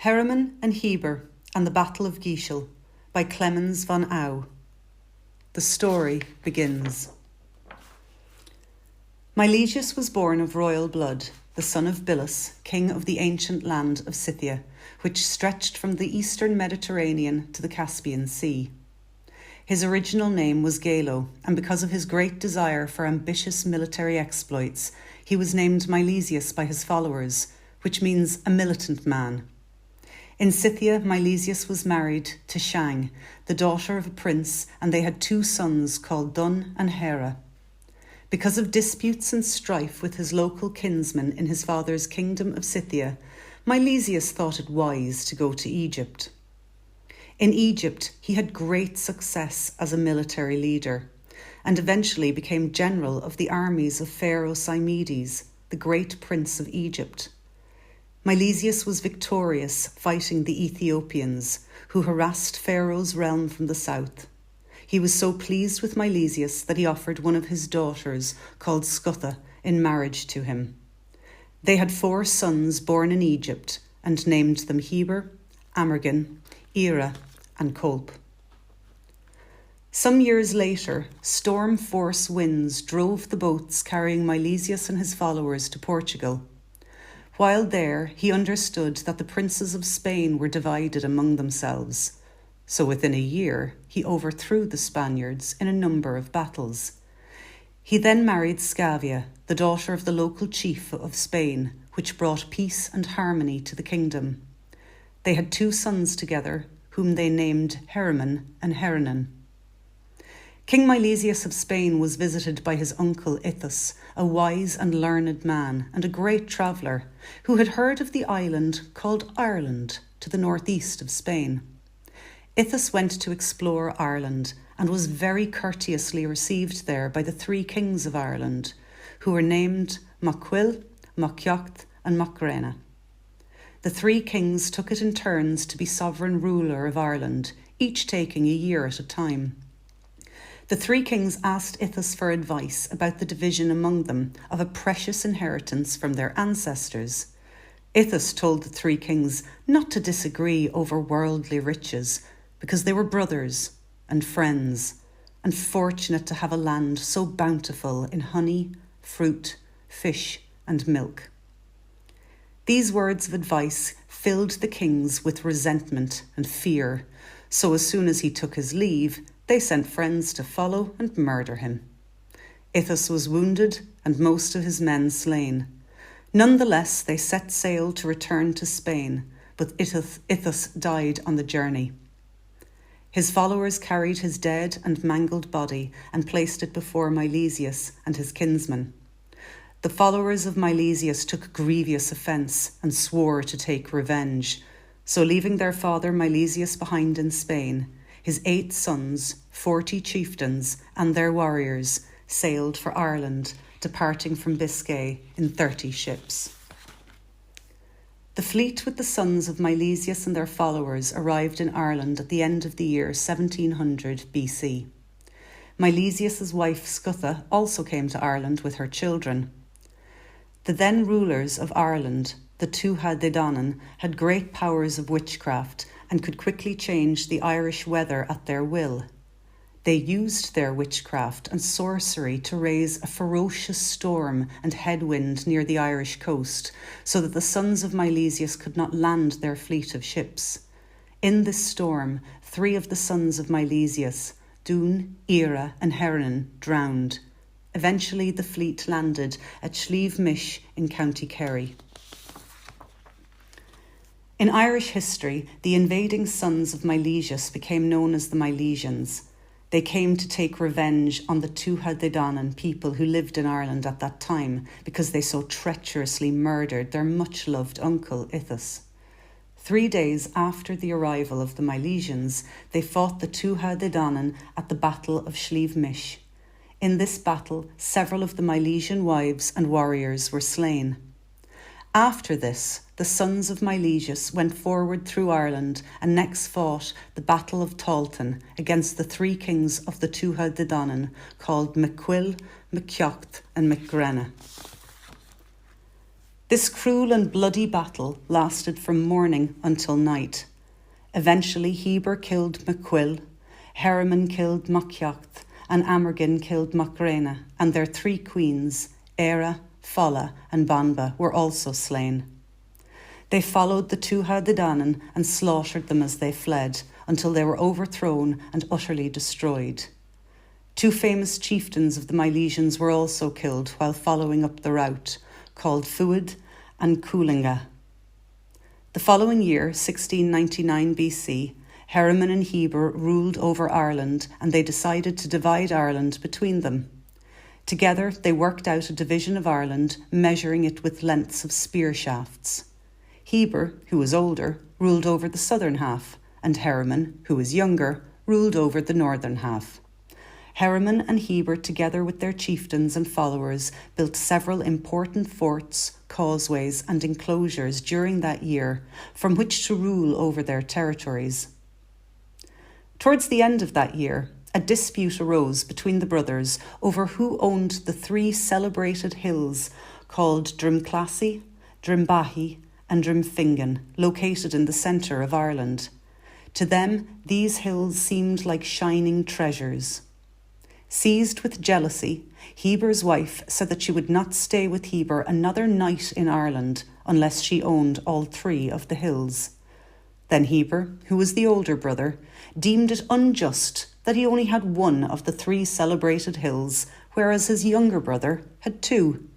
Heremon and Heber and the Battle of Geashill by Clemens von Au. The story begins. Milesius was born of royal blood, the son of Bilus, king of the ancient land of Scythia, which stretched from the eastern Mediterranean to the Caspian Sea. His original name was Galo, and because of his great desire for ambitious military exploits, he was named Milesius by his followers, which means a militant man. In Scythia, Milesius was married to Shang, the daughter of a prince, and they had two sons called Dun and Hera. Because of disputes and strife with his local kinsmen in his father's kingdom of Scythia, Milesius thought it wise to go to Egypt. In Egypt, he had great success as a military leader, and eventually became general of the armies of Pharaoh Simedes, the great prince of Egypt. Milesius was victorious, fighting the Ethiopians, who harassed Pharaoh's realm from the south. He was so pleased with Milesius that he offered one of his daughters, called Scutha, in marriage to him. They had 4 sons born in Egypt, and named them Heber, Amergin, Era, and Kolp. Some years later, storm force winds drove the boats carrying Milesius and his followers to Portugal. While there, he understood that the princes of Spain were divided among themselves. So within a year, he overthrew the Spaniards in a number of battles. He then married Scavia, the daughter of the local chief of Spain, which brought peace and harmony to the kingdom. They had 2 sons together, whom they named Heremon and Heber. King Milesius of Spain was visited by his uncle Ithas, a wise and learned man and a great traveller, who had heard of the island called Ireland to the northeast of Spain. Ithas went to explore Ireland and was very courteously received there by the 3 kings of Ireland, who were named Macwyll, Maciocht and Macrena. The 3 kings took it in turns to be sovereign ruler of Ireland, each taking a year at a time. The 3 kings asked Ithas for advice about the division among them of a precious inheritance from their ancestors. Ithas told the 3 kings not to disagree over worldly riches, because they were brothers and friends, and fortunate to have a land so bountiful in honey, fruit, fish, and milk. These words of advice filled the kings with resentment and fear, so as soon as he took his leave, they sent friends to follow and murder him. Ithas was wounded and most of his men slain. Nonetheless, they set sail to return to Spain, but Ithas died on the journey. His followers carried his dead and mangled body and placed it before Milesius and his kinsmen. The followers of Milesius took grievous offence and swore to take revenge. So leaving their father Milesius behind in Spain, his 8 sons, 40 chieftains, and their warriors sailed for Ireland, departing from Biscay in 30 ships. The fleet with the sons of Milesius and their followers arrived in Ireland at the end of the year 1700 BC. Milesius's wife Scutha also came to Ireland with her children. The then rulers of Ireland, the Tuatha Dé Danann, had great powers of witchcraft and could quickly change the Irish weather at their will. They used their witchcraft and sorcery to raise a ferocious storm and headwind near the Irish coast, so that the sons of Milesius could not land their fleet of ships. In this storm, 3 of the sons of Milesius, Dun, Era and Heremon, drowned. Eventually the fleet landed at Slieve Mish in County Kerry. In Irish history, the invading sons of Milesius became known as the Milesians. They came to take revenge on the Tuatha Dé Danann people who lived in Ireland at that time because they so treacherously murdered their much-loved uncle Ithas. 3 days after the arrival of the Milesians, they fought the Tuatha Dé Danann at the Battle of Slieve Mish. In this battle, several of the Milesian wives and warriors were slain. After this, the sons of Milesius went forward through Ireland and next fought the Battle of Tailteann against the 3 kings of the Tuatha Dé Danann called Macwyll, Maciocht and Macrena. Macrena. The 3 kings of the Tuatha Dé Danann called Macwyll, Maciocht and Macrena. Macrena. The 3 kings of the Tuatha Dé Danann called Macwyll, Maciocht and Macrena. Macrena. The 3 kings of the Tuatha Dé Danann called Macwyll, Maciocht and Macrena. This cruel and bloody battle lasted from morning until night. Eventually, Heber killed Macquill, Heremon killed Maciocht, and Amergin killed Macrena, and their 3 queens, Éra, Fola, and Banba, were also slain. They followed the Tuatha De Danann and slaughtered them as they fled, until they were overthrown and utterly destroyed. 2 famous chieftains of the Milesians were also killed while following up the route, called Fuad and Culinga. The following year, 1699 BC, Heremon and Heber ruled over Ireland, and they decided to divide Ireland between them. Together, they worked out a division of Ireland, measuring it with lengths of spear shafts. Heber, who was older, ruled over the southern half, and Heremon, who was younger, ruled over the northern half. Heremon and Heber, together with their chieftains and followers, built several important forts, causeways, and enclosures during that year, from which to rule over their territories. Towards the end of that year, a dispute arose between the brothers over who owned the 3 celebrated hills called Drumclassie, Drumbahi, and Drumfingan, located in the centre of Ireland. To them, these hills seemed like shining treasures. Seized with jealousy, Heber's wife said that she would not stay with Heber another night in Ireland unless she owned all 3 of the hills. Then Heber, who was the older brother, deemed it unjust that he only had 1 of the 3 celebrated hills, whereas his younger brother had 2.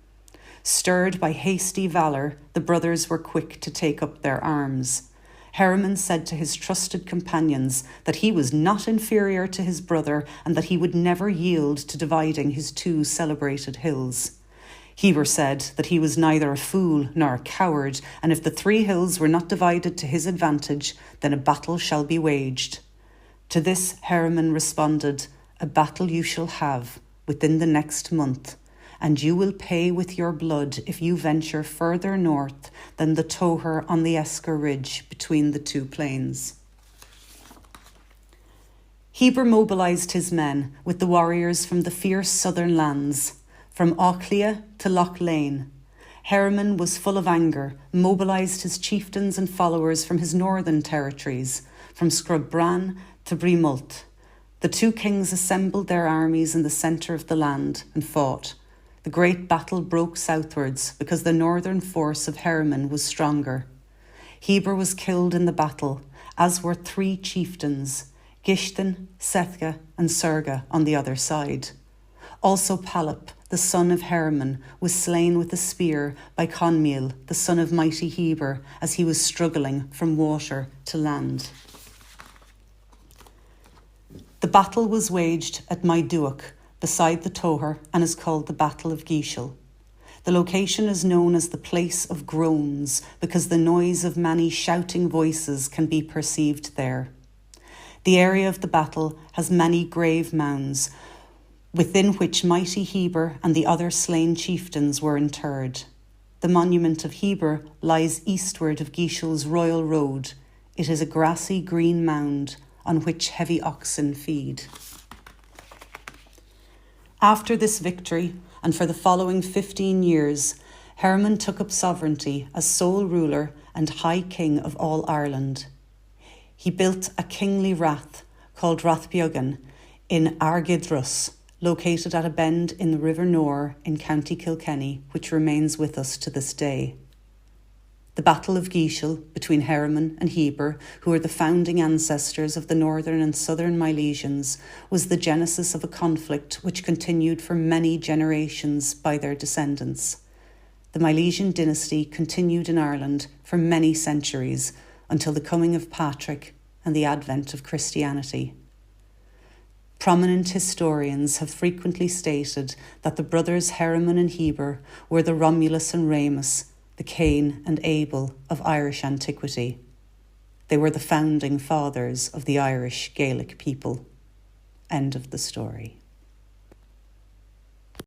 Stirred by hasty valour, the brothers were quick to take up their arms. Heremon said to his trusted companions that he was not inferior to his brother and that he would never yield to dividing his 2 celebrated hills. Heber said that he was neither a fool nor a coward, and if the 3 hills were not divided to his advantage, then a battle shall be waged. To this Heremon responded, "A battle you shall have within the next month, and you will pay with your blood if you venture further north than the Toher on the Esker Ridge between the 2 plains." Heber mobilised his men with the warriors from the fierce southern lands, from Auchlia to Loch Lane. Heremon was full of anger, mobilised his chieftains and followers from his northern territories, from Scrub-Bran to Brimult. The 2 kings assembled their armies in the centre of the land and fought. The great battle broke southwards because the northern force of Heremon was stronger. Heber was killed in the battle, as were 3 chieftains, Gishtan, Sethga, and Serga on the other side. Also Palip, the son of Heremon, was slain with a spear by Conmiel, the son of mighty Heber, as he was struggling from water to land. The battle was waged at Maiduach, beside the Toher, and is called the Battle of Geashill. The location is known as the Place of Groans because the noise of many shouting voices can be perceived there. The area of the battle has many grave mounds, within which mighty Heber and the other slain chieftains were interred. The monument of Heber lies eastward of Geashill's royal road. It is a grassy green mound on which heavy oxen feed. After this victory, and for the following 15 years, Heremon took up sovereignty as sole ruler and high king of all Ireland. He built a kingly rath called Rathbeogan in Argidrus, located at a bend in the River Nore in County Kilkenny, which remains with us to this day. The Battle of Geashill between Heremon and Heber, who are the founding ancestors of the northern and southern Milesians, was the genesis of a conflict which continued for many generations by their descendants. The Milesian dynasty continued in Ireland for many centuries until the coming of Patrick and the advent of Christianity. Prominent historians have frequently stated that the brothers Heremon and Heber were the Romulus and Remus, the Cain and Abel of Irish antiquity. They were the founding fathers of the Irish Gaelic people. End of the story.